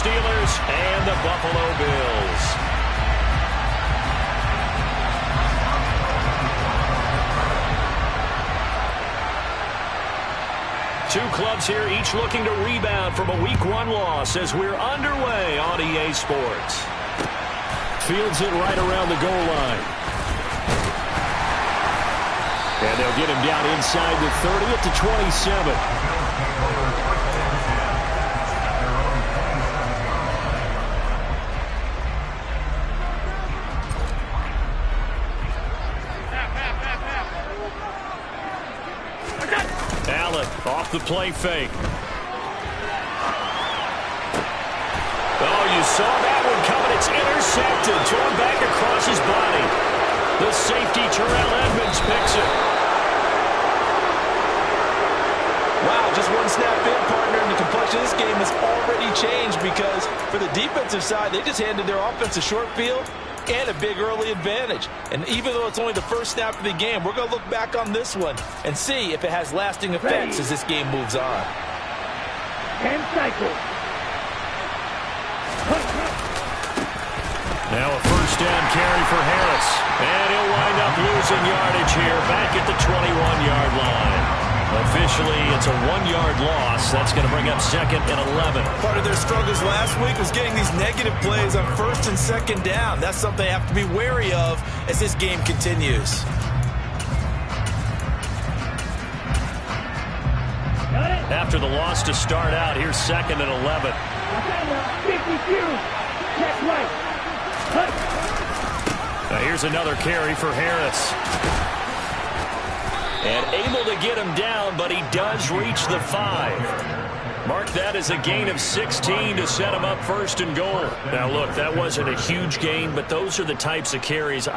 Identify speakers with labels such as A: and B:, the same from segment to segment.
A: Steelers and the Buffalo Bills. Two clubs here, each looking to rebound from a Week 1 loss as we're underway on EA Sports. Fields it right around the goal line. And they'll get him down inside the 30 at the 27. Allen off the play fake. Oh, you saw that one coming. It's intercepted. Torn back across his body. The safety, Terrell Edmonds, picks it.
B: Wow, just one snap in, partner, and the complexion of this game has already changed because for the defensive side, they just handed their offense a short field and a big early advantage. And even though it's only the first snap of the game, we're going to look back on this one and see if it has lasting effects as this game moves on.
C: 10 cycles.
A: Now a first down carry for Harris. And he'll wind up losing yardage here back at the 21-yard line. Officially, it's a 1-yard loss. That's going to bring up 2nd and 11.
B: Part of their struggles last week was getting these negative plays on 1st and 2nd down. That's something they have to be wary of as this game continues.
A: After the loss to start out, here's 2nd and 11.
C: 52. Check right.
A: Now here's another carry for Harris. And able to get him down, but he does reach the 5. Mark that as a gain of 16 to set him up 1st and goal. Now look, that wasn't a huge gain, but those are the types of carries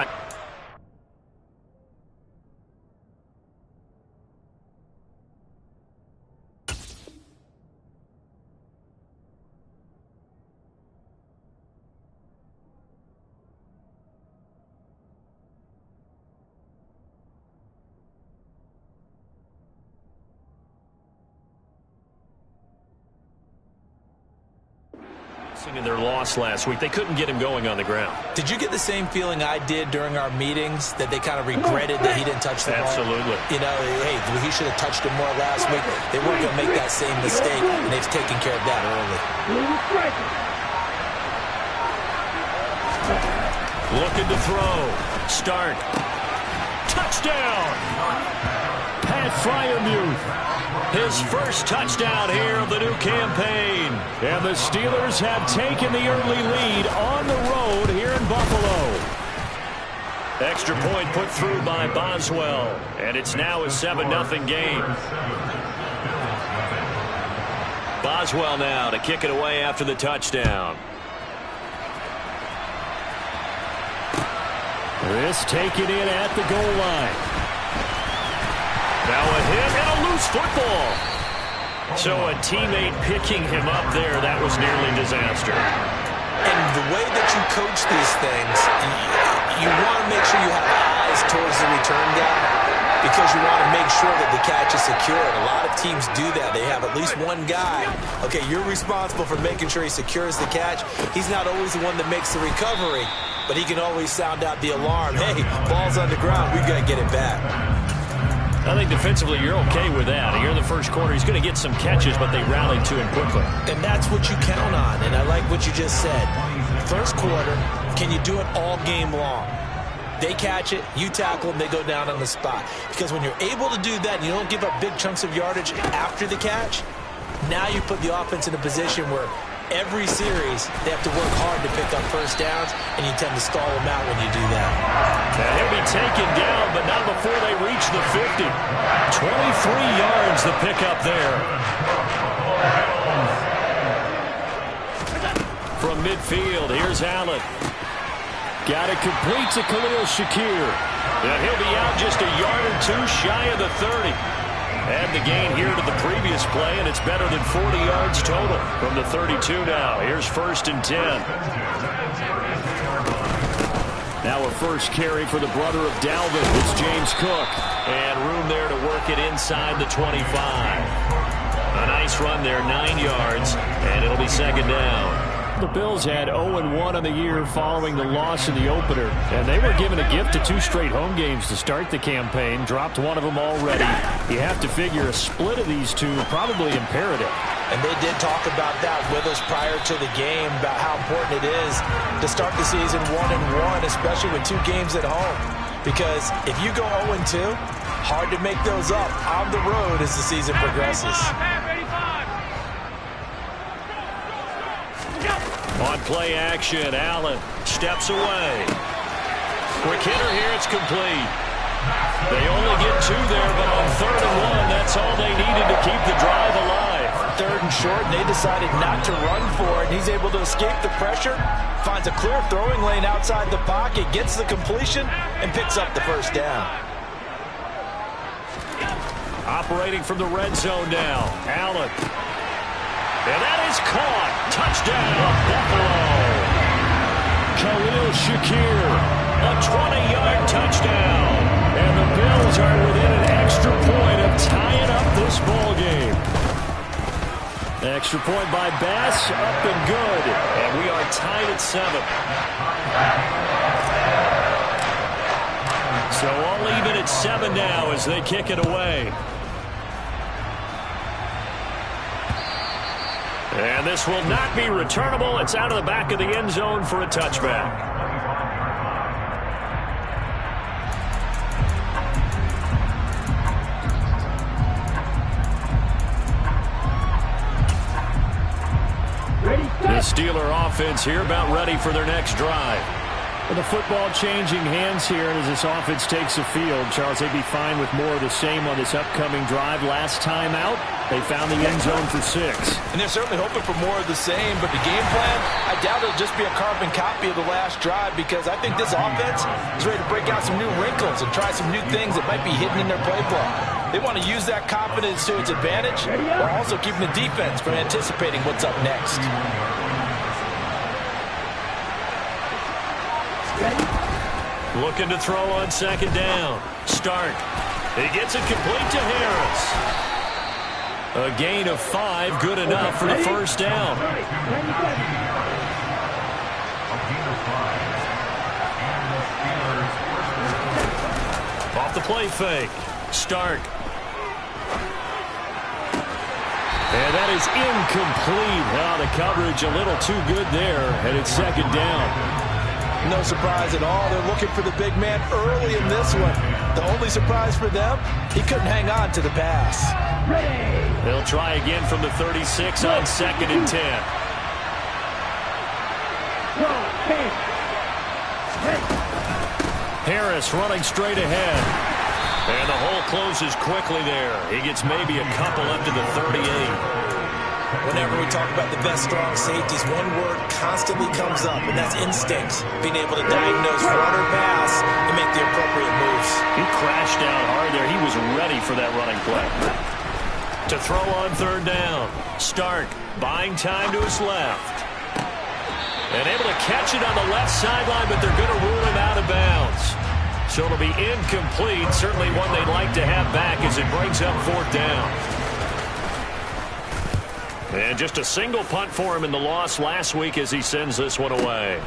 A: in their loss last week. They couldn't get him going on the ground.
B: Did you get the same feeling I did during our meetings, that they kind of regretted that he didn't touch the ball?
A: Absolutely.
B: You know, hey, he should have touched it more last week. They weren't going to make that same mistake, and they've taken care of that early.
A: Looking to throw. Start. Touchdown! Pat Freiermuth. His first touchdown here of the new campaign. And the Steelers have taken the early lead on the road here in Buffalo. Extra point put through by Boswell. And it's now a 7-0 game. Boswell now to kick it away after the touchdown. This taken in at the goal line. Now a hit and a loose football. So a teammate picking him up there, that was nearly disaster.
B: And the way that you coach these things, you want to make sure you have eyes towards the return guy because you want to make sure that the catch is secured. A lot of teams do that. They have at least one guy. Okay, you're responsible for making sure he secures the catch. He's not always the one that makes the recovery, but he can always sound out the alarm. Hey, ball's on the ground. We've got to get it back.
A: I think defensively you're okay with that. Here in the first quarter, he's going to get some catches, but they rallied to him quickly.
B: And that's what you count on, and I like what you just said. First quarter, can you do it all game long? They catch it, you tackle them, they go down on the spot. Because when you're able to do that and you don't give up big chunks of yardage after the catch, now you put the offense in a position where every series they have to work hard to pick up first downs, and you tend to stall them out when you do that.
A: And he'll be taken down, but not before they reach the 50. 23 yards the pickup there. From midfield, here's Allen. Got it complete to Khalil Shakir. And he'll be out just a yard or two shy of the 30. Add the gain here to the previous play, and it's better than 40 yards total from the 32 now. Here's 1st and 10. Now a first carry for the brother of Dalvin. It's James Cook. And room there to work it inside the 25. A nice run there, 9 yards, and it'll be 2nd down. The Bills had 0-1 on the year following the loss in the opener, and they were given a gift of 2 straight home games to start the campaign. Dropped one of them already. You have to figure a split of these two probably imperative.
B: And they did talk about that with us prior to the game, about how important it is to start the season 1-1, especially with 2 games at home. Because if you go 0-2, hard to make those up on the road as the season progresses.
A: On play action, Allen steps away. Quick hitter here, it's complete. They only get 2 there, but on 3rd and 1, that's all they needed to keep the drive alive.
B: 3rd and short, and they decided not to run for it, and he's able to escape the pressure, finds a clear throwing lane outside the pocket, gets the completion, and picks up the 1st down.
A: Operating from the red zone now, Allen. And that is caught. Touchdown, Buffalo. Khalil Shakir, a 20-yard touchdown. And the Bills are within an extra point of tying up this ball game. Extra point by Bass, up and good. And we are tied at 7. So all even at 7 now as they kick it away. And this will not be returnable. It's out of the back of the end zone for a touchback. The Steeler offense here about ready for their next drive. With the football changing hands here as this offense takes the field, Charles, they'd be fine with more of the same on this upcoming drive. Last time out, they found the end zone for 6.
B: And they're certainly hoping for more of the same, but the game plan, I doubt it'll just be a carbon copy of the last drive, because I think this offense is ready to break out some new wrinkles and try some new things that might be hidden in their playbook. They want to use that confidence to its advantage, while also keeping the defense from anticipating what's up next.
A: Looking to throw on 2nd down. Start. He gets it complete to Harris. A gain of 5, good enough for the 1st down. Off the play fake. Start. And that is incomplete. Now the coverage a little too good there, and it's 2nd down.
B: No surprise at all. They're looking for the big man early in this one. The only surprise for them, he couldn't hang on to the pass.
A: They'll try again from the 36 on 2nd and 10. Harris running straight ahead. And the hole closes quickly there. He gets maybe a couple up to the 38.
B: Whenever we talk about the best strong safeties, one word constantly comes up, and that's instinct. Being able to diagnose run or pass and make the appropriate moves.
A: He crashed down hard there. He was ready for that running play. To throw on 3rd down. Stark buying time to his left. And able to catch it on the left sideline, but they're going to rule him out of bounds. So it'll be incomplete. Certainly one they'd like to have back as it brings up 4th down. And just a single punt for him in the loss last week as he sends this one away.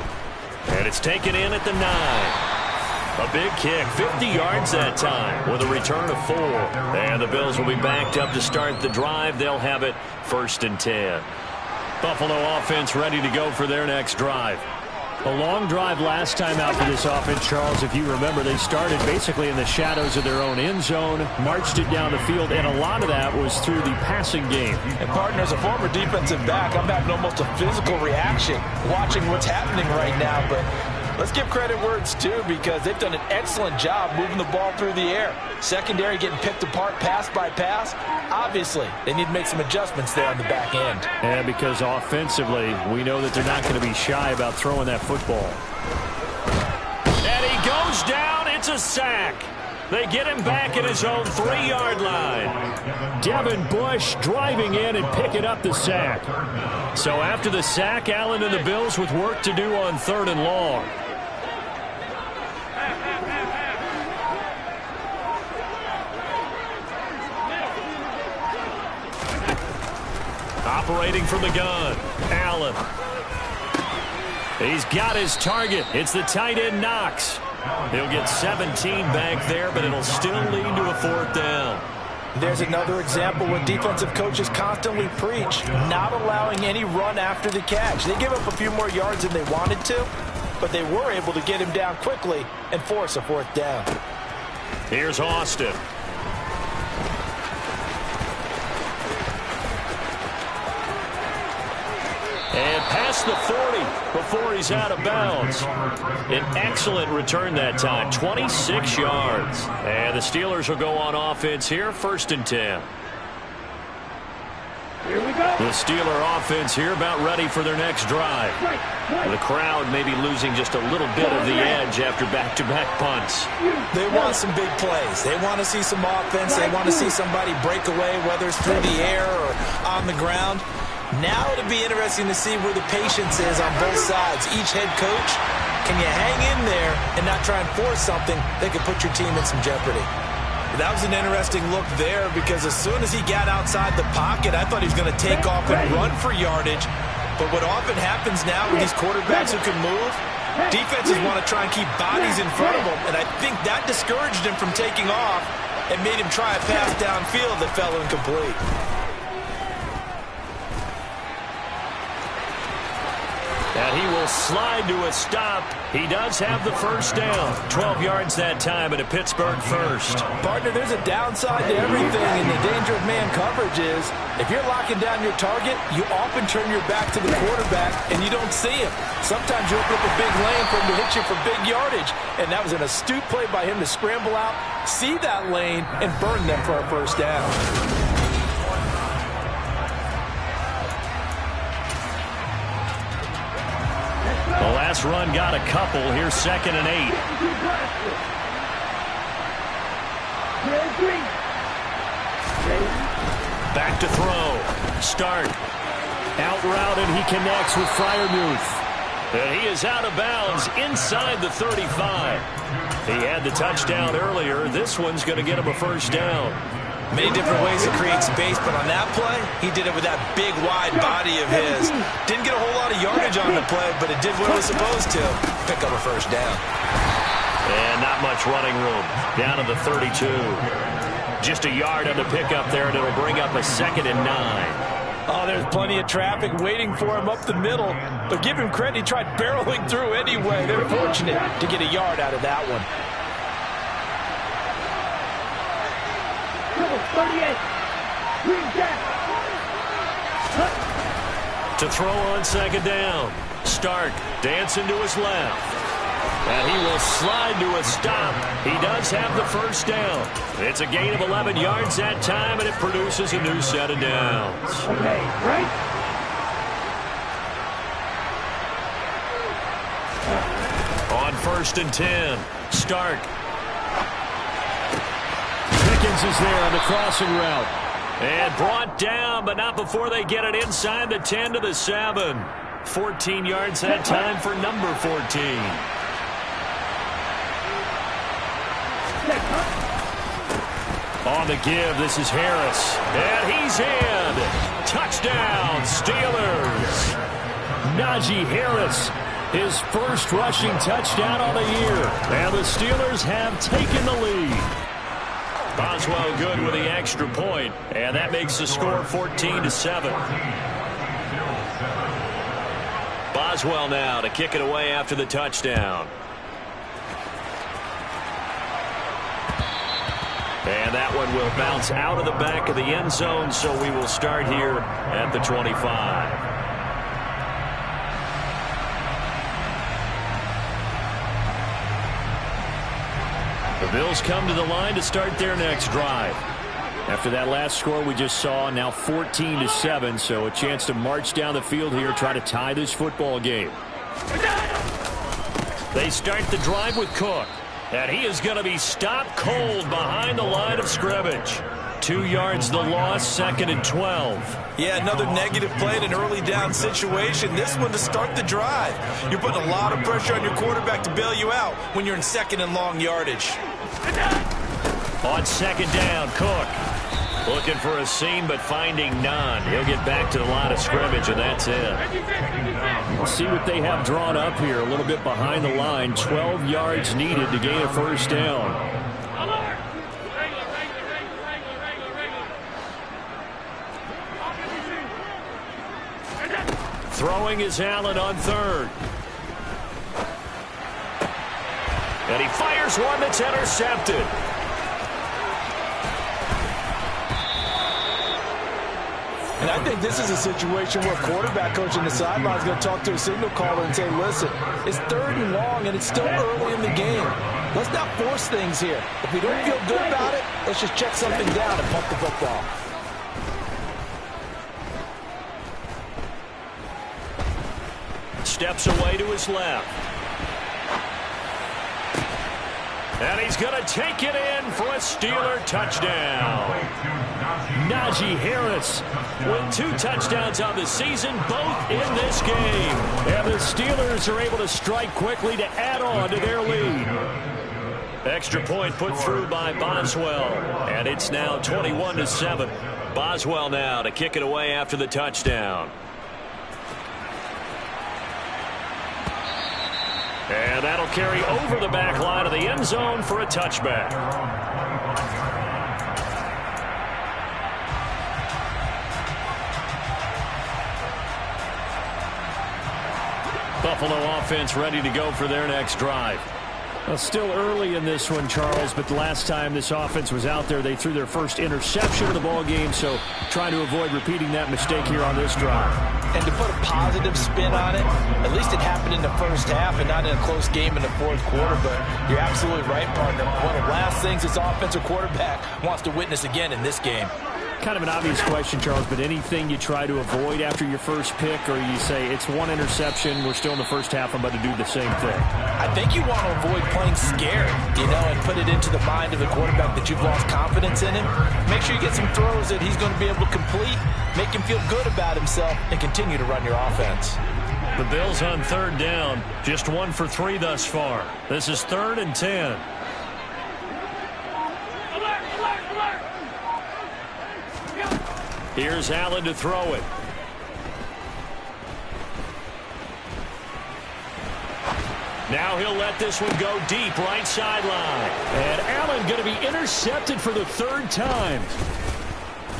A: And it's taken in at the 9. A big kick, 50 yards that time with a return of 4. And the Bills will be backed up to start the drive. They'll have it 1st and 10. Buffalo offense ready to go for their next drive. A long drive last time out for this offense, Charles. If you remember, they started basically in the shadows of their own end zone, marched it down the field, and a lot of that was through the passing game.
B: And, partner, as a former defensive back, I'm having almost a physical reaction watching what's happening right now. But let's give credit where it's due, because they've done an excellent job moving the ball through the air. Secondary getting picked apart pass by pass. Obviously, they need to make some adjustments there on the back end.
A: And because offensively, we know that they're not going to be shy about throwing that football. And he goes down. It's a sack. They get him back at his own 3-yard line. Devin Bush driving in and picking up the sack. So after the sack, Allen and the Bills with work to do on 3rd and long. Operating from the gun, Allen. He's got his target. It's the tight end, Knox. He'll get 17 back there, but it'll still lead to a 4th down.
D: There's another example where defensive coaches constantly preach, not allowing any run after the catch. They give up a few more yards than they wanted to, but they were able to get him down quickly and force a 4th down.
A: Here's Austin. And past the 40 before he's out of bounds. An excellent return that time, 26 yards. And the Steelers will go on offense here, 1st and 10.
C: Here we go.
A: The Steeler offense here about ready for their next drive. The crowd may be losing just a little bit of the edge after back-to-back punts.
B: They want some big plays. They want to see some offense. They want to see somebody break away, whether it's through the air or on the ground. Now it'll be interesting to see where the patience is on both sides. Each head coach, can you hang in there and not try and force something that could put your team in some jeopardy? That was an interesting look there because as soon as he got outside the pocket, I thought he was going to take off and run for yardage. But what often happens now with these quarterbacks who can move, defenses want to try and keep bodies in front of them. And I think that discouraged him from taking off and made him try a pass downfield that fell incomplete.
A: And he will slide to a stop. He does have the 1st down. 12 yards that time and a Pittsburgh 1st.
D: Partner, there's a downside to everything, and the danger of man coverage is if you're locking down your target, you often turn your back to the quarterback and you don't see him. Sometimes you open up a big lane for him to hit you for big yardage, and that was an astute play by him to scramble out, see that lane, and burn them for a 1st down.
A: The last run got a couple. Here's 2nd and 8. Back to throw. Start. Out route, and he connects with Freiermuth. And he is out of bounds inside the 35. He had the touchdown earlier. This one's going to get him a 1st down.
B: Many different ways to create space, but on that play, he did it with that big, wide body of his. Didn't get a whole lot of yardage on the play, but it did what it was supposed to. Pick up a 1st down.
A: And not much running room. Down to the 32. Just a yard on the pickup there, and it'll bring up a 2nd and 9.
D: Oh, there's plenty of traffic waiting for him up the middle, but give him credit, he tried barreling through anyway. They're fortunate to get a yard out of that one.
C: 38.
A: To throw on 2nd down. Stark dancing to his left. And he will slide to a stop. He does have the 1st down. It's a gain of 11 yards that time, and it produces a new set of downs.
C: Okay, right?
A: On 1st and 10. Stark. Pickens is there on the crossing route. And brought down, but not before they get it inside the 10 to the 7. 14 yards that time for number 14. On the give, this is Harris. And he's in. Touchdown, Steelers. Najee Harris, his 1st rushing touchdown on the year. And the Steelers have taken the lead. Boswell good with the extra point, and that makes the score 14-7. Boswell now to kick it away after the touchdown. And that one will bounce out of the back of the end zone, so we will start here at the 25. The Bills come to the line to start their next drive. After that last score we just saw, now 14-7, so a chance to march down the field here, try to tie this football game. They start the drive with Cook, and he is going to be stopped cold behind the line of scrimmage. 2 yards the loss, 2nd and 12.
B: Yeah, another negative play in an early down situation. This one to start the drive. You're putting a lot of pressure on your quarterback to bail you out when you're in 2nd and long yardage.
A: On 2nd down, Cook. Looking for a seam, but finding none. He'll get back to the line of scrimmage, and that's it. We'll see what they have drawn up here. A little bit behind the line. 12 yards needed to gain a first down. Throwing is Allen on third. And he fires one that's intercepted.
D: And I think this is a situation where quarterback coach in the sideline is going to talk to a signal caller and say, listen, it's 3rd and long and it's still early in the game. Let's not force things here. If we don't feel good about it, let's just check something down and punt the football.
A: Steps away to his left. And he's going to take it in for a Steeler touchdown. Najee Harris with 2 touchdowns on the season, both in this game. And the Steelers are able to strike quickly to add on to their lead. Extra point put through by Boswell. And it's now 21-7. Boswell now to kick it away after the touchdown. And that'll carry over the back line of the end zone for a touchback. Buffalo offense ready to go for their next drive. Well, still early in this one, Charles, but the last time this offense was out there, they threw their first interception of the ball game, so trying to avoid repeating that mistake here on this drive.
D: And to put a positive spin on it, at least it happened in the first half and not in a close game in the 4th quarter, but you're absolutely right, partner. One of the last things this offensive quarterback wants to witness again in this game.
A: Kind of an obvious question, Charles, but anything you try to avoid after your first pick, or you say it's 1 interception, we're still in the first half, I'm about to do the same thing?
D: I think you want to avoid playing scared, and put it into the mind of the quarterback that you've lost confidence in him. Make sure you get some throws that he's going to be able to complete, make him feel good about himself, and continue to run your offense.
A: The Bills on 3rd down, just 1 for 3 thus far. This is 3rd and 10. Here's Allen to throw it. Now he'll let this one go deep, right sideline. And Allen going to be intercepted for the 3rd time.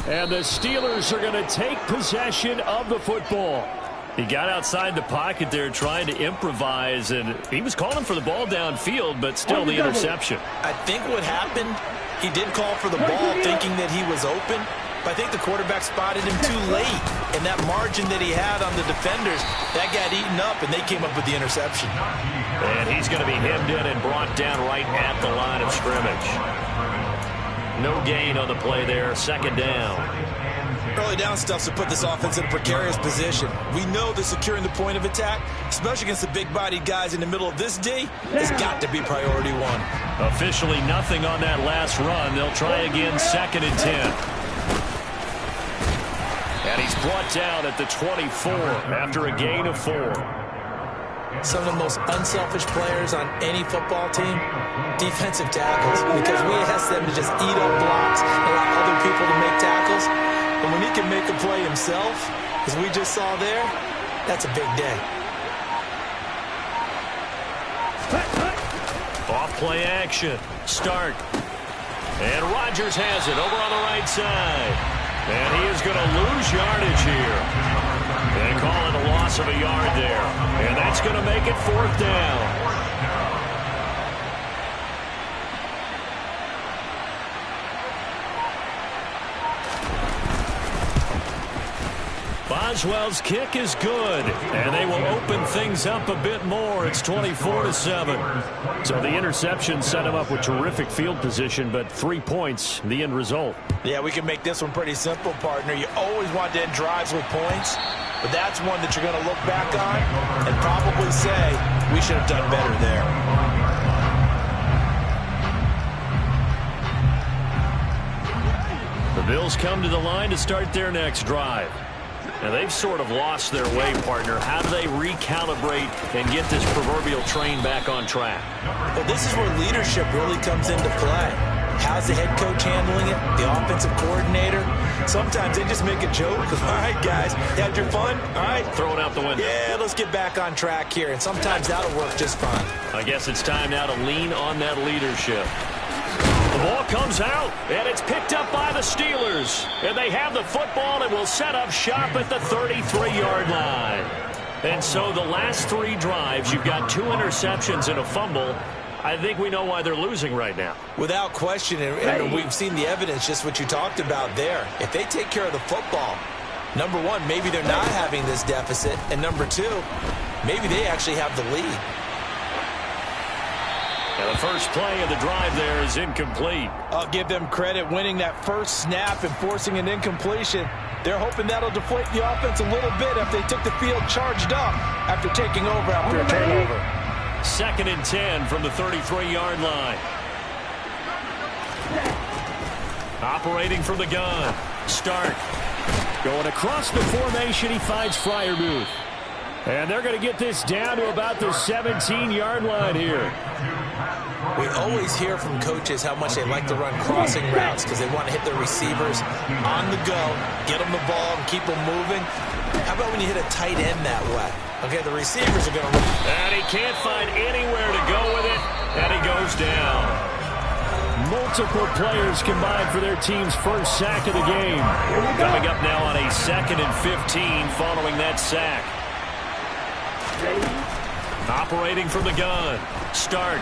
A: And the Steelers are going to take possession of the football. He got outside the pocket there trying to improvise, and he was calling for the ball downfield, but still the interception.
B: I think what happened, he did call for the ball thinking that he was open, but I think the quarterback spotted him too late, and that margin that he had on the defenders, that got eaten up, and they came up with the interception.
A: And he's going to be hemmed in and brought down right at the line of scrimmage. No gain on the play there, 2nd down.
B: Early down stuff to put this offense in a precarious position. We know that securing the point of attack, especially against the big-bodied guys in the middle of this D, has got to be priority 1.
A: Officially nothing on that last run. They'll try again, 2nd and 10. And he's brought down at the 24 after a gain of 4.
B: Some of the most unselfish players on any football team, defensive tackles, because we ask them to just eat up blocks and allow other people to make tackles. But when he can make a play himself, as we just saw there, that's a big day.
A: Off play action. Start. And Rodgers has it over on the right side. And he is going to lose yardage here. They call it a loss of a yard there. And that's going to make it 4th down. Boswell's kick is good, and they will open things up a bit more. It's 24-7. So the interception set him up with terrific field position, but 3 points, the end result.
D: Yeah, we can make this one pretty simple, partner. You always want to end drives with points, but that's one that you're going to look back on and probably say, we should have done better there.
A: The Bills come to the line to start their next drive. Now, they've sort of lost their way, partner. How do they recalibrate and get this proverbial train back on track?
B: Well, this is where leadership really comes into play. How's the head coach handling it? The offensive coordinator? Sometimes they just make a joke. All right, guys, you had your fun? All right.
A: Throw it out the window.
B: Yeah, let's get back on track here. And sometimes that'll work just fine.
A: I guess it's time now to lean on that leadership. The ball comes out, and it's picked up by the Steelers. And they have the football and will set up shop at the 33-yard line. And so the last 3 drives, you've got 2 interceptions and a fumble. I think we know why they're losing right now.
B: Without question, and we've seen the evidence, just what you talked about there. If they take care of the football, number one, maybe they're not having this deficit. And number 2, maybe they actually have the lead.
A: And the first play of the drive there is incomplete.
D: I'll give them credit winning that first snap and forcing an incompletion. They're hoping that'll deflate the offense a little bit if they took the field charged up after taking over after a turnover.
A: 2nd and 10 from the 33-yard line. Operating from the gun. Stark. Going across the formation, he finds Freiermuth. And they're going to get this down to about the 17-yard line here.
B: We always hear from coaches how much they like to run crossing routes because they want to hit their receivers on the go, get them the ball, and keep them moving. How about when you hit a tight end that way? Okay, the receivers are going to run.
A: And he can't find anywhere to go with it, and he goes down. Multiple players combined for their team's first sack of the game. Coming up now on a 2nd and 15 following that sack. Operating from the gun. Stark.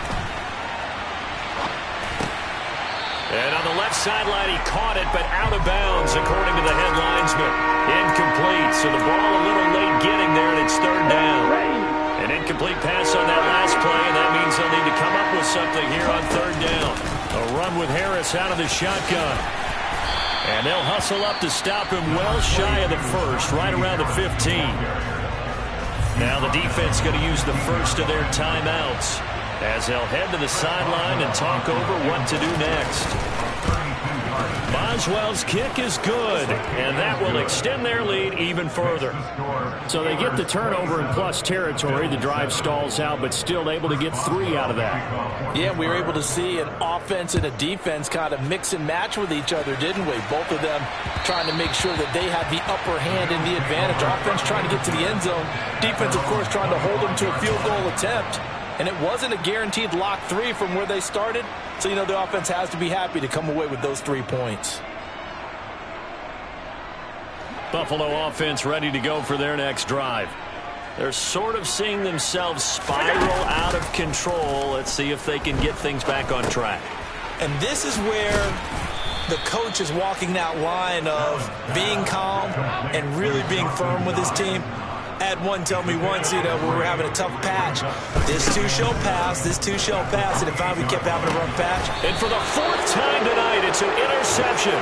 A: And on the left sideline, he caught it, but out of bounds, according to the head linesman. Incomplete, so the ball a little late getting there, and it's 3rd down. An incomplete pass on that last play, and that means they'll need to come up with something here on 3rd down. A run with Harris out of the shotgun. And they'll hustle up to stop him well shy of the first, right around the 15. Now the defense going to use the first of their timeouts as they'll head to the sideline and talk over what to do next. Boswell's kick is good, and that will extend their lead even further. So they get the turnover in plus territory. The drive stalls out, but still able to get 3 out of that.
D: Yeah, we were able to see an offense and a defense kind of mix and match with each other, didn't we? Both of them trying to make sure that they had the upper hand and the advantage. Offense trying to get to the end zone. Defense, of course, trying to hold them to a field goal attempt. And it wasn't a guaranteed lock 3 from where they started. So, you know, the offense has to be happy to come away with those 3 points.
A: Buffalo offense ready to go for their next drive. They're sort of seeing themselves spiral out of control. Let's see if they can get things back on track.
B: And this is where the coach is walking that line of being calm and really being firm with his team. I had one tell me once, you know, we were having a tough patch. This too shall pass, this too shall pass, and if we kept having a rough patch.
A: And for the 4th time tonight, it's an interception.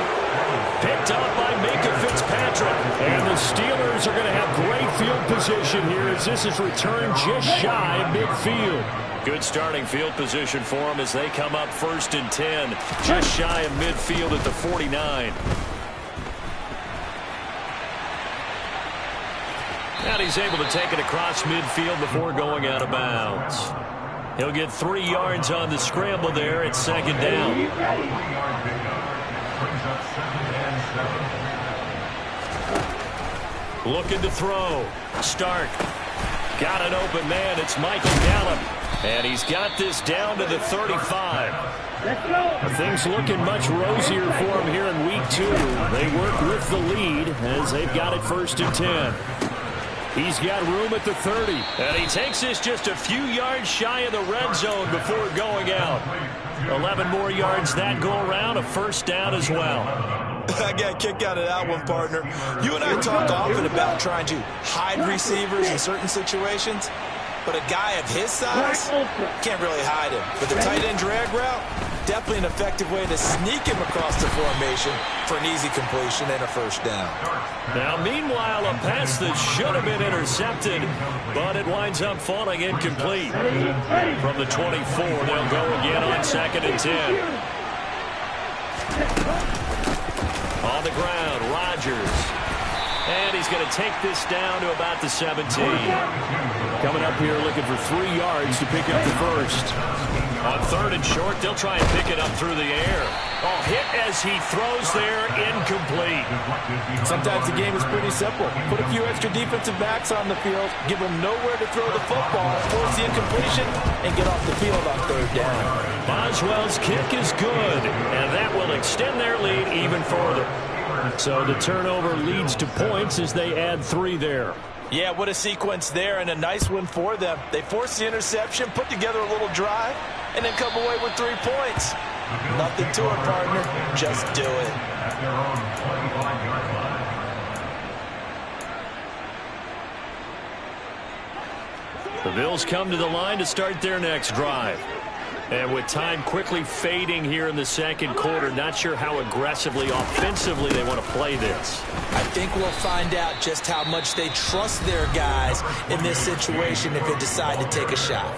A: Picked up by Minka Fitzpatrick. And the Steelers are going to have great field position here as this is returned just shy of midfield. Good starting field position for them as they come up 1st and 10, just shy of midfield at the 49. And he's able to take it across midfield before going out of bounds. He'll get 3 yards on the scramble there at 2nd down. Looking to throw. Stark. Got an open man. It's Michael Gallup. And he's got this down to the 35. Things looking much rosier for him here in week 2. They work with the lead as they've got it 1st and 10. He's got room at the 30. And he takes this just a few yards shy of the red zone before going out. 11 more yards that go around, a 1st down as well.
B: I got a kick out of that one, partner. You and I talk often about trying to hide receivers in certain situations, but a guy of his size can't really hide him. But the tight end drag route, definitely an effective way to sneak him across the formation for an easy completion and a 1st down.
A: Now, meanwhile, a pass that should have been intercepted, but it winds up falling incomplete. From the 24, they'll go again on 2nd and 10. On the ground, Rodgers. And he's going to take this down to about the 17. Coming up here looking for 3 yards to pick up the first. On 3rd and short, they'll try and pick it up through the air. Oh, hit as he throws there, incomplete.
D: Sometimes the game is pretty simple. Put a few extra defensive backs on the field, give them nowhere to throw the football, force the incompletion, and get off the field on 3rd down.
A: Boswell's kick is good, and that will extend their lead even further. So the turnover leads to points as they add 3 there.
D: Yeah, what a sequence there, and a nice one for them. They forced the interception, put together a little drive, and then come away with 3 points. Nothing to it, partner. Just do it.
A: The Bills come to the line to start their next drive. And with time quickly fading here in the second quarter, not sure how aggressively, offensively they want to play this.
B: I think we'll find out just how much they trust their guys in this situation if they decide to take a shot.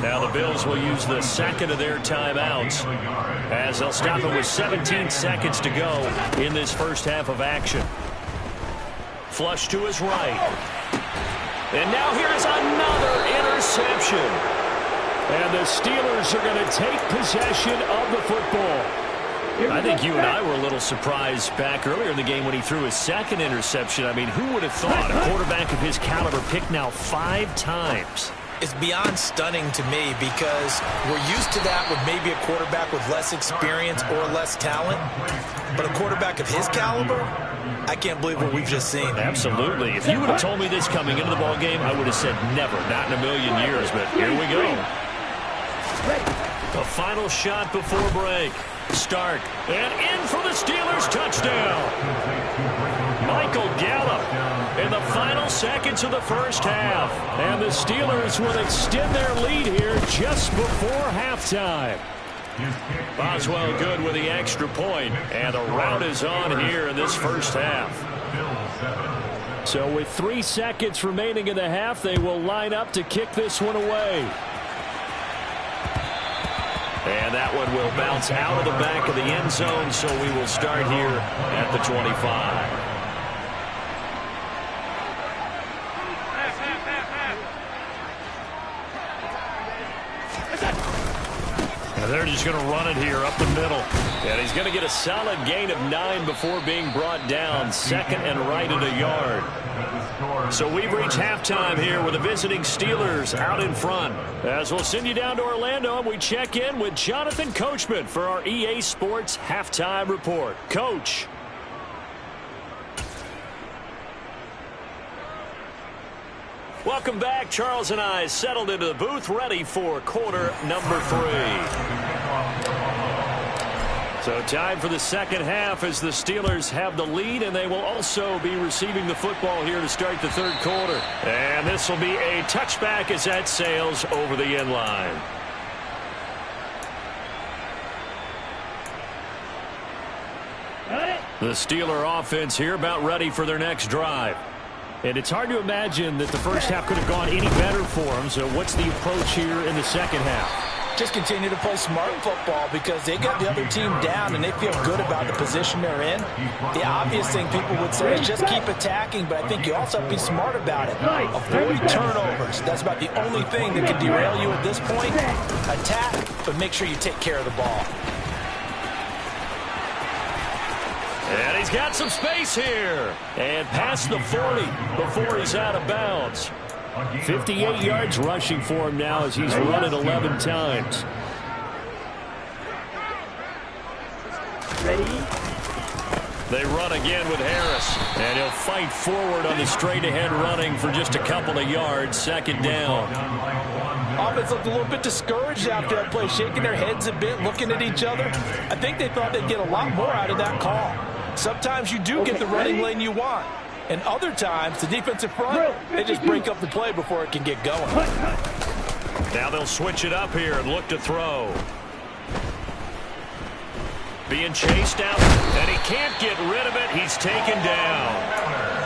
A: Now the Bills will use the second of their timeouts as they'll stop it with 17 seconds to go in this first half of action. Flush to his right. And now here's another interception. And the Steelers are going to take possession of the football. I think you and I were a little surprised back earlier in the game when he threw his second interception. I mean, who would have thought a quarterback of his caliber picked now 5 times?
B: It's beyond stunning to me because we're used to that with maybe a quarterback with less experience or less talent. But a quarterback of his caliber, I can't believe what we've just seen.
A: Absolutely. If you would have told me this coming into the ballgame, I would have said never, not in a million years. But here we go. The final shot before break. Start. And in for the Steelers touchdown. Michael Gallup in the final seconds of the first half. And the Steelers will extend their lead here just before halftime. Boswell good with the extra point. And the rout is on here in this first half. So with 3 seconds remaining in the half, they will line up to kick this one away. And that one will bounce out of the back of the end zone, so we will start here at the 25. And they're just going to run it here up the middle. And he's going to get a solid gain of 9 before being brought down. 2nd and right at a yard. So we've reached halftime here with the visiting Steelers out in front. As we'll send you down to Orlando, and we check in with Jonathan Coachman for our EA Sports Halftime Report. Coach. Welcome back. Charles and I settled into the booth, ready for quarter number 3. So time for the second half as the Steelers have the lead, and they will also be receiving the football here to start the third quarter. And this will be a touchback as that sails over the end line. The Steeler offense here about ready for their next drive. And it's hard to imagine that the first half could have gone any better for them. So what's the approach here in the second half?
D: Just continue to play smart football because they got the other team down and they feel good about the position they're in. The obvious thing people would say is just keep attacking, but I think you also have to be smart about it. Avoid turnovers. That's about the only thing that can derail you at this point. Attack, but make sure you take care of the ball.
A: And he's got some space here. And past the 40 before he's out of bounds. 58 yards rushing for him now as he's run it 11 times.
C: Ready?
A: They run again with Harris. And he'll fight forward on the straight-ahead running for just a couple of yards. 2nd down.
D: Offense looked a little bit discouraged after that play, shaking their heads a bit, looking at each other. I think they thought they'd get a lot more out of that call. Sometimes you do get the running lane you want. And other times, the defensive front, they just break up the play before it can get going.
A: Now they'll switch it up here and look to throw. Being chased out, and he can't get rid of it. He's taken down.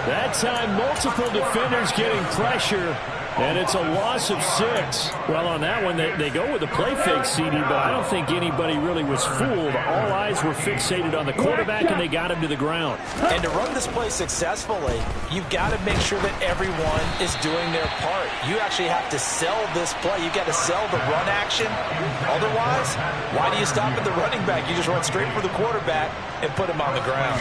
A: That time, multiple defenders getting pressure. And it's a loss of 6.
E: Well, on that one, they go with a play fake, CD, but I don't think anybody really was fooled. All eyes were fixated on the quarterback, and they got him to the ground.
D: And to run this play successfully, you've got to make sure that everyone is doing their part. You actually have to sell this play. You've got to sell the run action. Otherwise, why do you stop at the running back? You just run straight for the quarterback and put him on the ground.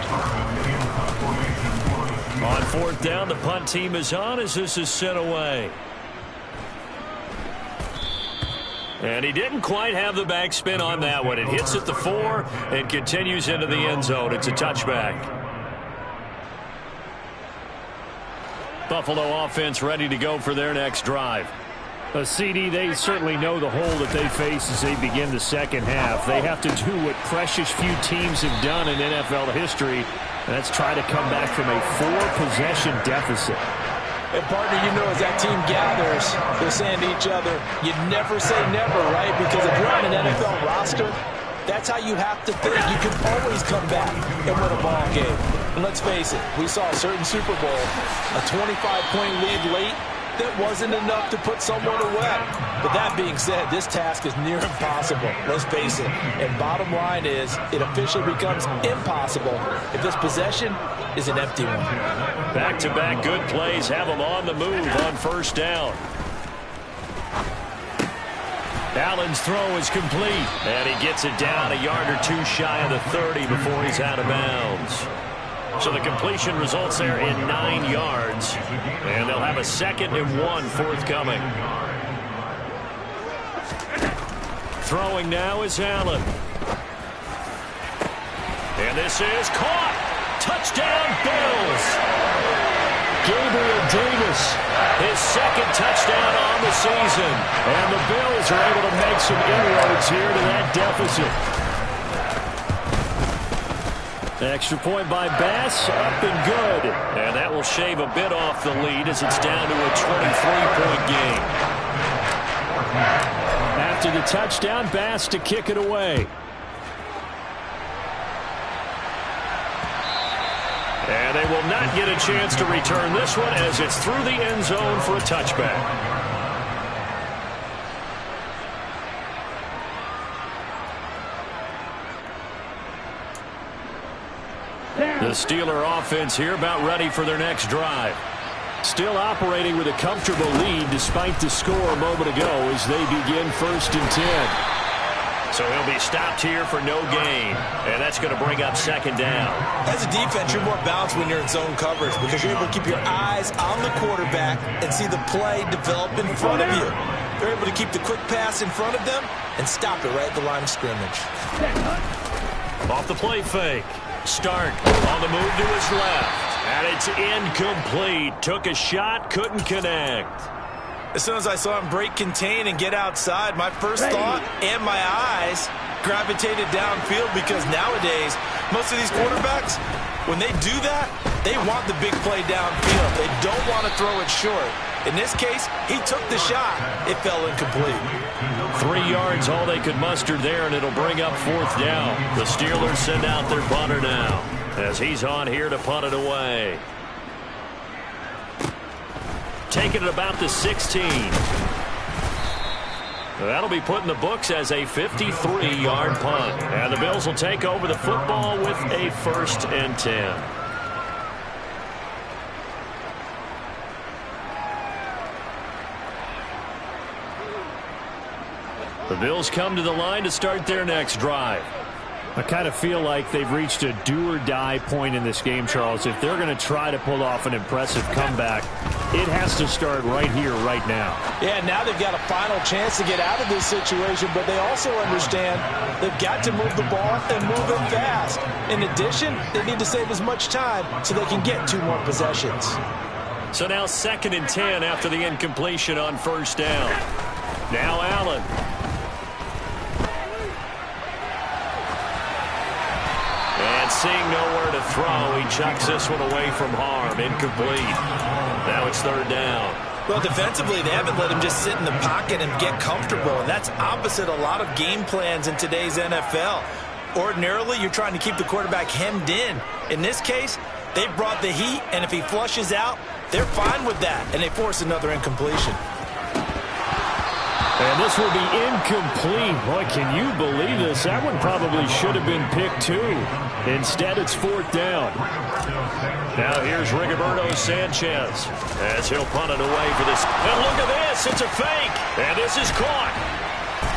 A: On 4th down, the punt team is on as this is sent away. And he didn't quite have the backspin on that one. It hits at the 4 and continues into the end zone. It's a touchback. Buffalo offense ready to go for their next drive.
E: CD, they certainly know the hole that they face as they begin the second half. They have to do what precious few teams have done in NFL history. That's try to come back from a 4-possession deficit.
D: And, partner, you know, as that team gathers, they're saying to each other, you never say never, right? Because if you're on an NFL roster, that's how you have to think. You can always come back and win a ball game. And let's face it, we saw a certain Super Bowl, a 25-point lead late, that wasn't enough to put someone away. But that being said, this task is near impossible. Let's face it. And bottom line is, it officially becomes impossible if this possession is an empty one.
A: Back-to-back good plays have them on the move on 1st down. Allen's throw is complete. And he gets it down a yard or 2 shy of the 30 before he's out of bounds. So the completion results there in 9 yards. And they'll have a 2nd and 1 forthcoming. Throwing now is Allen. And this is caught. Touchdown, Bills. Gabriel Davis, his 2nd touchdown on the season. And the Bills are able to make some inroads here to that deficit. Extra point by Bass, up and good. And that will shave a bit off the lead as it's down to a 23-point game. After the touchdown, Bass to kick it away. And they will not get a chance to return this one as it's through the end zone for a touchback. The Steeler offense here about ready for their next drive. Still operating with a comfortable lead despite the score a moment ago as they begin 1st and 10. So he'll be stopped here for no gain. And that's going to bring up 2nd down.
B: As a defense, you're more balanced when you're in zone coverage because you're able to keep your eyes on the quarterback and see the play develop in front of you. They're able to keep the quick pass in front of them and stop it right at the line of scrimmage.
A: Off the play fake. Stark on the move to his left. And it's incomplete. Took a shot, couldn't connect.
B: As soon as I saw him break contain and get outside, my first thought and my eyes gravitated downfield because nowadays, most of these quarterbacks, when they do that, they want the big play downfield. They don't want to throw it short. In this case, he took the shot. It fell incomplete.
A: 3 yards, all they could muster there, and it'll bring up 4th down. The Steelers send out their punter now as he's on here to punt it away. Taking it about the 16. That'll be put in the books as a 53-yard punt. And the Bills will take over the football with a 1st and 10. The Bills come to the line to start their next drive.
E: I kind of feel like they've reached a do-or-die point in this game, Charles. If they're going to try to pull off an impressive comeback, it has to start right here, right now.
D: Yeah, now they've got a final chance to get out of this situation, but they also understand they've got to move the ball and move it fast. In addition, they need to save as much time so they can get 2 more possessions.
A: So now 2nd and 10 after the incompletion on 1st down. Now Allen. And seeing nowhere to throw, he chucks this one away from harm. Incomplete. Now it's 3rd down.
B: Well, defensively, they haven't let him just sit in the pocket and get comfortable, and that's opposite a lot of game plans in today's NFL. Ordinarily, you're trying to keep the quarterback hemmed in. In this case, they brought the heat, and if he flushes out,
D: they're fine with that, and they force another incompletion.
E: And this will be incomplete. Boy, can you believe this? That one probably should have been picked too. Instead, it's fourth down.
A: Now here's Rigoberto Sanchez as he'll punt it away for this. And look at this. It's a fake. And this is caught.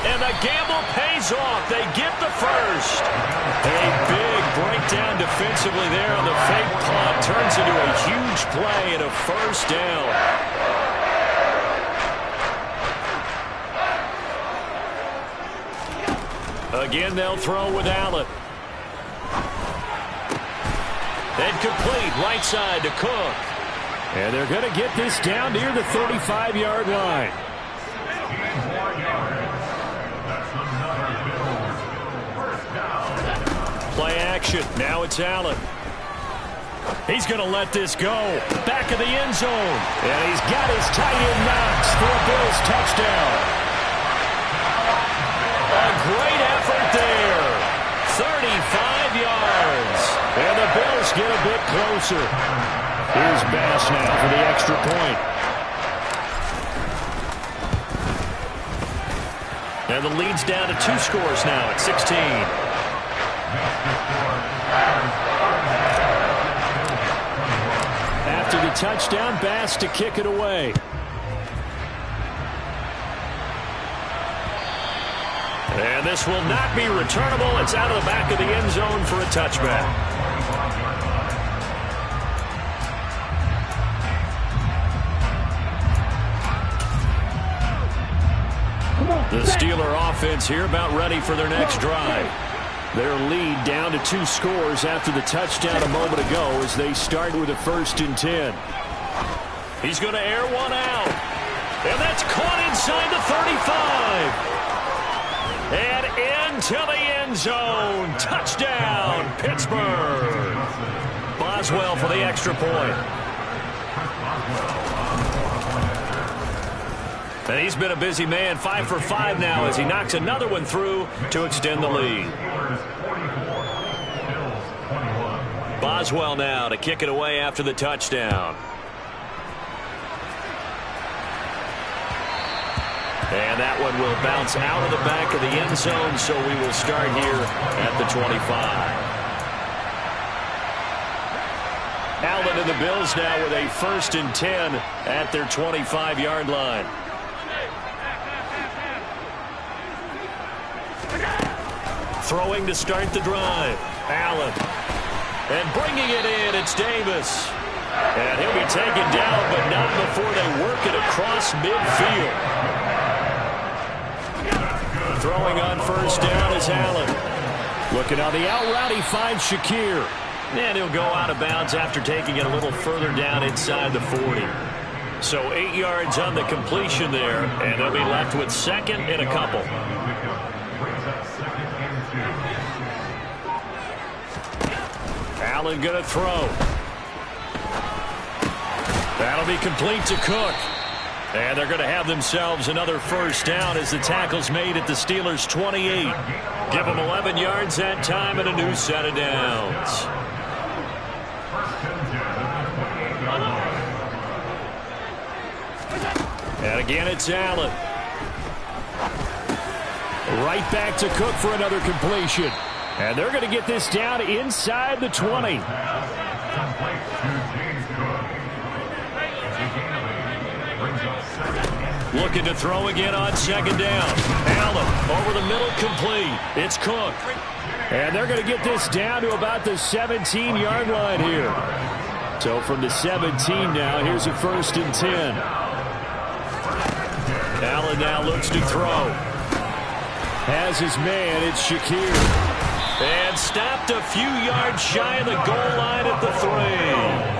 A: And the gamble pays off. They get the first. A big breakdown defensively there on the fake punt. Turns into a huge play and a first down. Again, they'll throw with Allen. And complete right side to Cook.
E: And they're going to get this down near the 35-yard line. Play action. Now it's Allen. He's going to let this go. Back of the end zone. And he's got his tight end Knox for a Bills touchdown. A great effort there. 35 yards. And the Bills get a bit closer. Here's Bass now for the extra point. And the lead's down to 2 scores now at 16. After the touchdown, Bass to kick it away. And this will not be returnable. It's out of the back of the end zone for a touchback. The Steeler offense here about ready for their next drive. Their lead down to 2 scores after the touchdown a moment ago as they start with a 1st and 10. He's going to air one out. And that's caught inside the 35. And into the end zone. Touchdown, Pittsburgh. Boswell for the extra point. And he's been a busy man, 5 for 5 now as he knocks another one through to extend the lead. Boswell now to kick it away after the touchdown. And that one will bounce out of the back of the end zone, so we will start here at the 25. Allen and the Bills now with a 1st and 10 at their 25-yard line. Throwing to start the drive. Allen. And bringing it in, it's Davis. And he'll be taken down, but not before they work it across midfield. Throwing on 1st down is Allen. Looking on the out route, he finds Shakir. And he'll go out of bounds after taking it a little further down inside the 40. So 8 yards on the completion there, and they'll be left with 2nd and a couple. Allen going to throw. That'll be complete to Cook. And they're going to have themselves another 1st down as the tackle's made at the Steelers' 28. Give them 11 yards that time and a new set of downs. And again, it's Allen. Right back to Cook for another completion. And they're going to get this down inside the 20. Looking to throw again on 2nd down. Allen over the middle, complete. It's Cook. And they're going to get this down to about the 17-yard line here. So from the 17 now, here's a 1st and 10. Allen now looks to throw. Has his man, it's Shakir. And stopped a few yards shy of the goal line at the 3.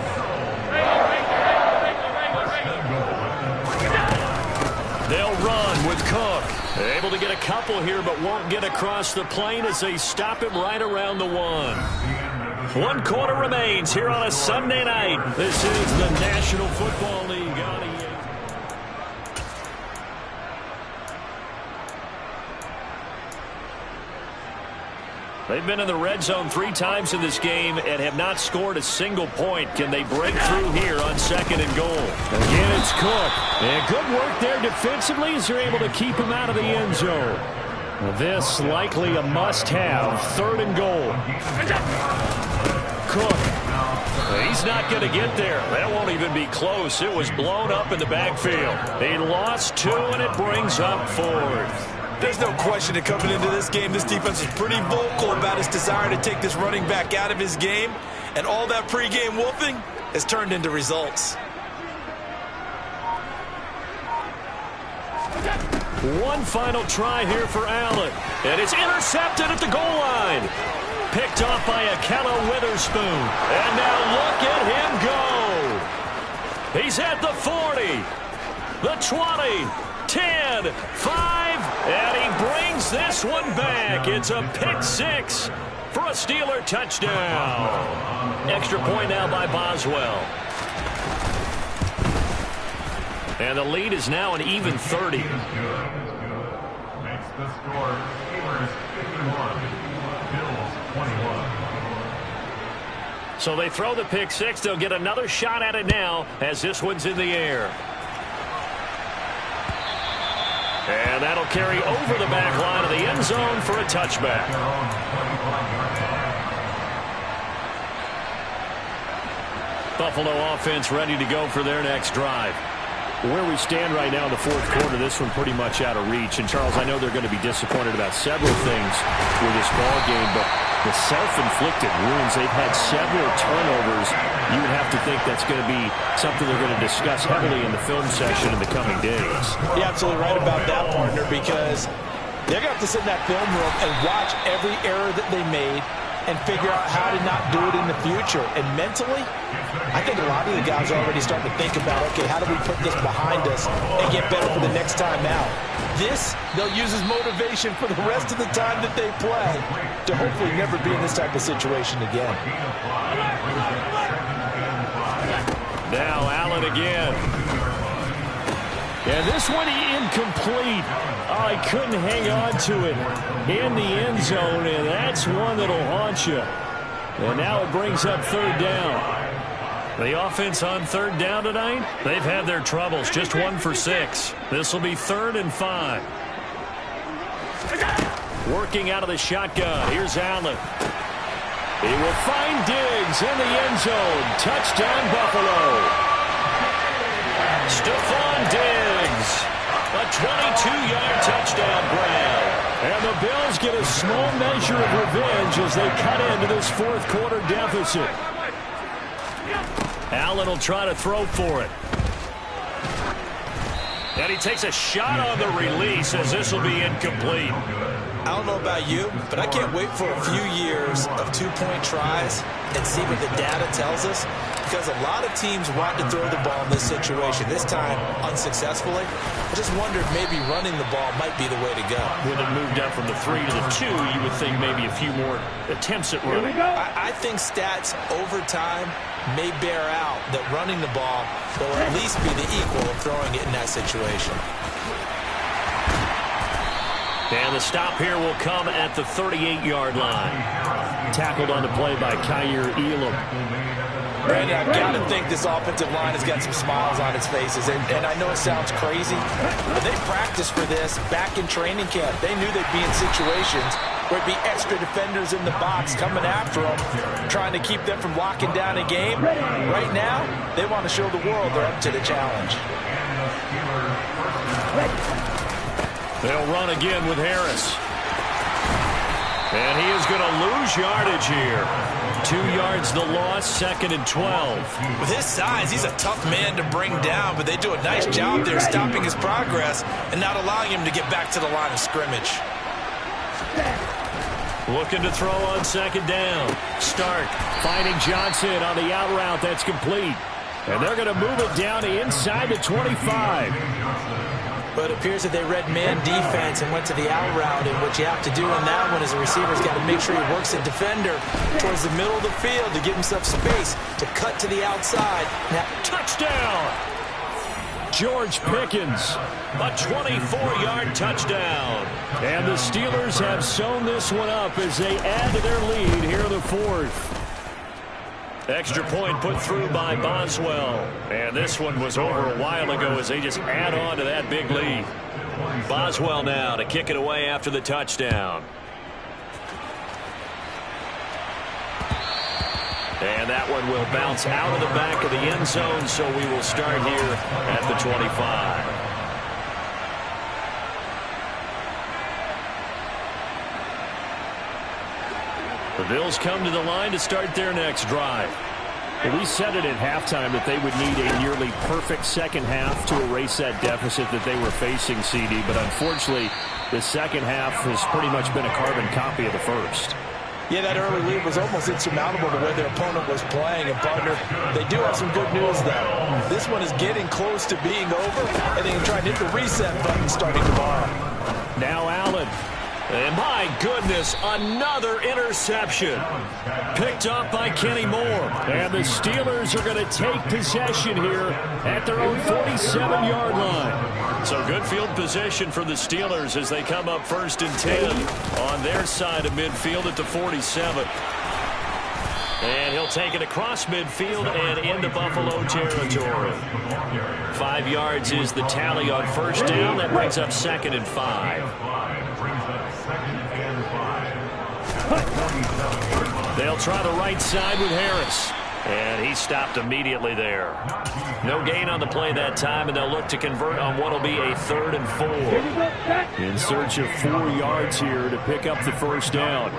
E: They'll run with Cook. Able to get a couple here, but won't get across the plane as they stop him right around the 1. 1 quarter remains here on a Sunday night. This is the National Football League on EA.
A: They've been in the red zone 3 times in this game and have not scored a single point. Can they break through here on 2nd and goal?
E: Again, it's Cook. And good work there defensively as they're able to keep him out of the end zone. This likely a must-have. 3rd and goal. Cook.
A: He's not going to get there. That won't even be close. It was blown up in the backfield. He lost 2, and it brings up 4th.
B: There's no question that coming into this game, this defense is pretty vocal about its desire to take this running back out of his game. And all that pregame wolfing has turned into results.
A: One final try here for Allen. And it's intercepted at the goal line. Picked off by Akello Witherspoon. And now look at him go. He's at the 40, the 20, 10, 5, and he brings this one back. It's a pick 6 for a Steeler touchdown. Extra point now by Boswell. And the lead is now an even 30.
F: Makes the score Steelers 51, Bills 21.
A: So they throw the pick 6. They'll get another shot at it now as this one's in the air. And that'll carry over the back line of the end zone for a touchback. Buffalo offense ready to go for their next drive.
E: Where we stand right now in the 4th quarter, this one pretty much out of reach. And, Charles, I know they're going to be disappointed about several things with this ball game, but the self-inflicted wounds, they've had several turnovers. You would have to think that's going to be something they're going to discuss heavily in the film session in the coming days.
D: You're absolutely right about that, partner, because they're going to have to sit in that film room and watch every error that they made and figure out how to not do it in the future. And mentally, I think a lot of the guys are already starting to think about, okay, how do we put this behind us and get better for the next time out? This, they'll use as motivation for the rest of the time that they play to hopefully never be in this type of situation again.
A: Now Allen again.
E: And this one incomplete. Oh, he couldn't hang on to it in the end zone, and that's one that'll haunt you. And now it brings up 3rd down.
A: The offense on 3rd down tonight, they've had their troubles. Just 1 for 6. This will be 3rd and 5. Working out of the shotgun. Here's Allen. He will find Diggs in the end zone. Touchdown, Buffalo. Stephon Diggs. A 22-yard touchdown grab.
E: And the Bills get a small measure of revenge as they cut into this 4th quarter deficit.
A: Allen will try to throw for it. And he takes a shot on the release as this will be incomplete.
B: I don't know about you, but I can't wait for a few years of 2-point tries and see what the data tells us, because a lot of teams want to throw the ball in this situation. This time, unsuccessfully. I just wondered maybe running the ball might be the way to go.
A: When it moved up from the 3 to the 2, you would think maybe a few more attempts at running.
B: I think stats over time may bear out that running the ball will at least be the equal of throwing it in that situation.
A: And the stop here will come at the 38-yard line. Tackled on the play by Kyer Elam.
D: Brandon, I've got to think this offensive line has got some smiles on its faces. And I know it sounds crazy, but they practiced for this back in training camp. They knew they'd be in situations where it'd be extra defenders in the box coming after them, trying to keep them from locking down a game. Right now, they want to show the world they're up to the challenge.
A: They'll run again with Harris. And he is going to lose yardage here. 2 yards the loss, 2nd and 12.
B: With his size, he's a tough man to bring down, but they do a nice job there stopping his progress and not allowing him to get back to the line of scrimmage.
A: Looking to throw on 2nd down. Stark finding Johnson on the out route. That's complete. And they're going to move it down to inside the 25.
D: But it appears that they read man defense and went to the out route. And what you have to do in that one is a receiver's got to make sure he works a defender towards the middle of the field to give himself space to cut to the outside. Now,
A: touchdown!
E: George Pickens.
A: A 24-yard touchdown.
E: And the Steelers have sewn this one up as they add to their lead here in the fourth.
A: Extra point put through by Boswell. And this one was over a while ago as they just add on to that big lead. Boswell now to kick it away after the touchdown. And that one will bounce out of the back of the end zone, so we will start here at the 25.
E: The Bills come to the line to start their next drive. We said it at halftime that they would need a nearly perfect second half to erase that deficit that they were facing, CD. But unfortunately, the second half has pretty much been a carbon copy of the first.
D: Yeah, that early lead was almost insurmountable the way their opponent was playing. And, partner, they do have some good news, though. This one is getting close to being over, and they can try and hit the reset button starting tomorrow.
E: Now Allen.
A: And my goodness, another interception. Picked up by Kenny Moore.
E: And the Steelers are going to take possession here at their own 47-yard line.
A: So good field position for the Steelers as they come up 1st and 10 on their side of midfield at the 47. And he'll take it across midfield and into Buffalo territory. 5 yards is the tally on first down. That brings up 2nd and 5.
E: They'll try the right side with Harris.
A: And he stopped immediately there. No gain on the play that time, and they'll look to convert on what will be a 3rd and 4.
E: In search of 4 yards here to pick up the first down.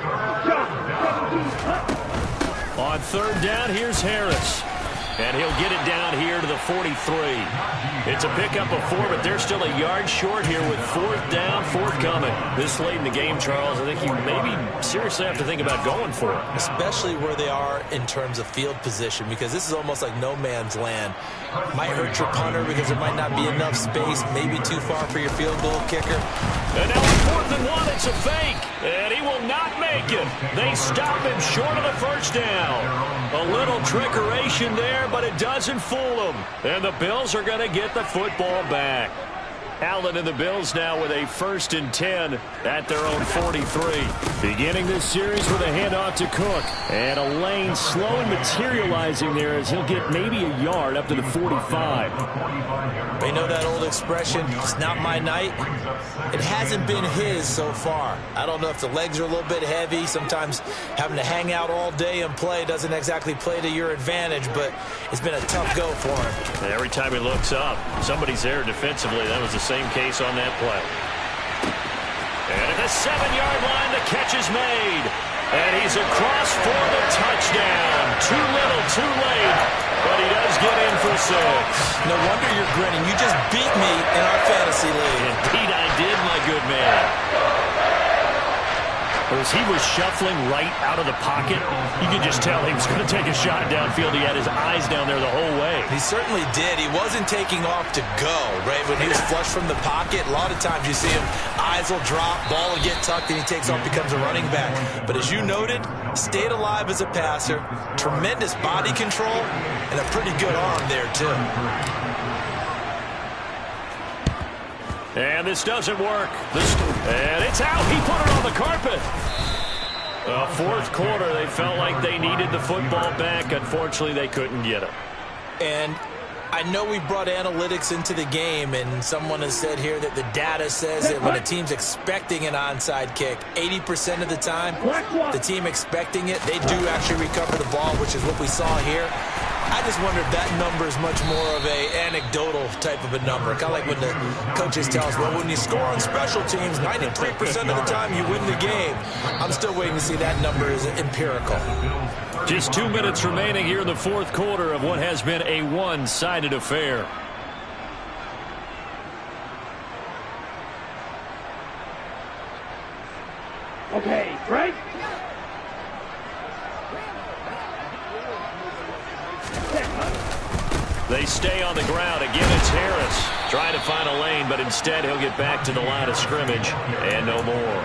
E: On 3rd down, here's Harris.
A: And he'll get it down here to the 43. It's a pickup of 4, but they're still a yard short here with 4th down, forthcoming. This late in the game, Charles, I think you maybe seriously have to think about going for it.
B: Especially where they are in terms of field position, because this is almost like no man's land. Might hurt your punter because there might not be enough space, maybe too far for your field goal kicker.
A: And now on 4th and 1, it's a fake. And he will not make it. They stop him short of the first down. A little trickeration there, but it doesn't fool them. And the Bills are going to get the football back. Allen and the Bills now with a 1st and 10 at their own 43.
E: Beginning this series with a handoff to Cook. And a lane slow and materializing there as he'll get maybe a yard up to the 45.
B: They know that old expression, it's not my night. It hasn't been his so far. I don't know if the legs are a little bit heavy. Sometimes having to hang out all day and play doesn't exactly play to your advantage, but it's been a tough go for him.
A: Every time he looks up, somebody's there defensively. That was the same case on that play. And at the 7-yard line, the catch is made. And he's across for the touchdown. Too little, too late. But he does get in for 6.
B: No wonder you're grinning. You just beat me in our fantasy league.
A: Indeed I did, my good man.
E: As he was shuffling right out of the pocket, you could just tell he was going to take a shot downfield. He had his eyes down there the whole way.
B: He certainly did. He wasn't taking off to go, right? When he was flush from the pocket, a lot of times you see him, eyes will drop, ball will get tucked, and he takes off, becomes a running back. But as you noted, stayed alive as a passer, tremendous body control, and a pretty good arm there, too.
A: And this doesn't work. And it's out. He put it on the carpet. 4th quarter, they felt like they needed the football back. Unfortunately, they couldn't get it.
B: And I know we brought analytics into the game, and someone has said here that the data says that when a team's expecting an onside kick, 80% of the time, the team expecting it, they do actually recover the ball, which is what we saw here. I just wonder if that number is much more of a anecdotal type of a number. Kind of like when the coaches tell us, well, when you score on special teams, 93% of the time you win the game. I'm still waiting to see that number is empirical.
A: Just 2 minutes remaining here in the 4th quarter of what has been a one-sided affair.
C: Okay, right?
A: They stay on the ground. Again, it's Harris trying to find a lane, but instead he'll get back to the line of scrimmage and no more.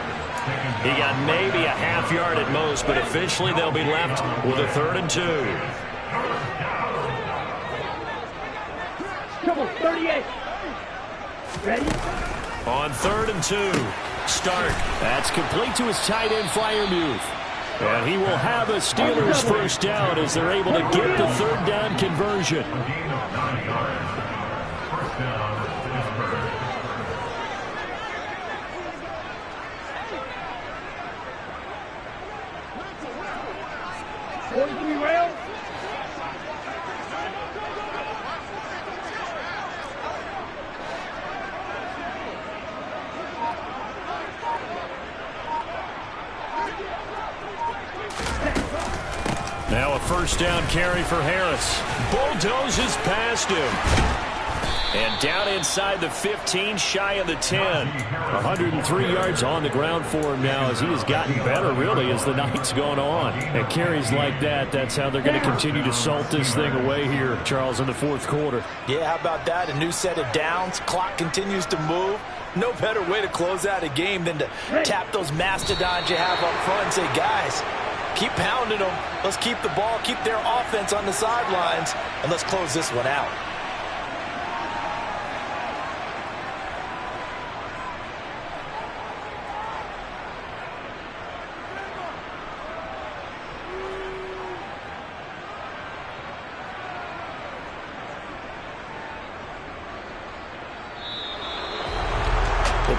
A: He got maybe a half yard at most, but officially they'll be left with a 3rd and 2.
C: Trouble, 38. Ready?
A: On 3rd and 2. Start.
E: That's complete to his tight end, Freiermuth. And he will have a Steelers first down as they're able to get the 3rd down conversion.
F: A gain of 9 yards. First down, Pittsburgh.
C: Well.
A: Now a first down carry for Harris. Bulldozes past him. And down inside the 15, shy of the 10.
E: 103 yards on the ground for him now as he has gotten better, really, as the night's gone on. And carries like that, that's how they're going to continue to salt this thing away here, Charles, in the 4th quarter.
D: Yeah, how about that? A new set of downs. Clock continues to move. No better way to close out a game than to tap those mastodons you have up front and say, guys, keep pounding them. Let's keep the ball, keep their offense on the sidelines, and let's close this one out.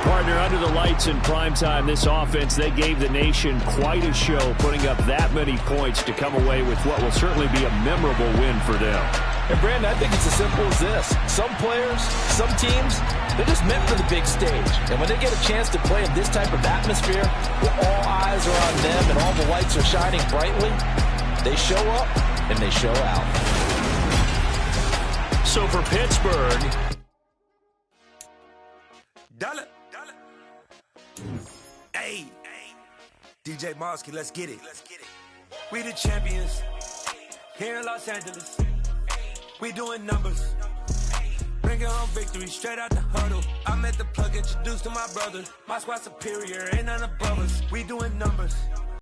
E: Partner, under the lights in primetime, this offense, they gave the nation quite a show, putting up that many points to come away with what will certainly be a memorable win for them.
D: And, Brandon, I think it's as simple as this. Some players, some teams, they're just meant for the big stage. And when they get a chance to play in this type of atmosphere, where all eyes are on them and all the lights are shining brightly, they show up and they show out.
A: So for Pittsburgh,
G: Dollar. Hey, DJ Mosky, let's get it. We the champions here in Los Angeles. We doing numbers. Bringing home victory straight out the huddle. I'm at the plug, introduced to my brother. My squad superior, ain't none above us. We doing numbers.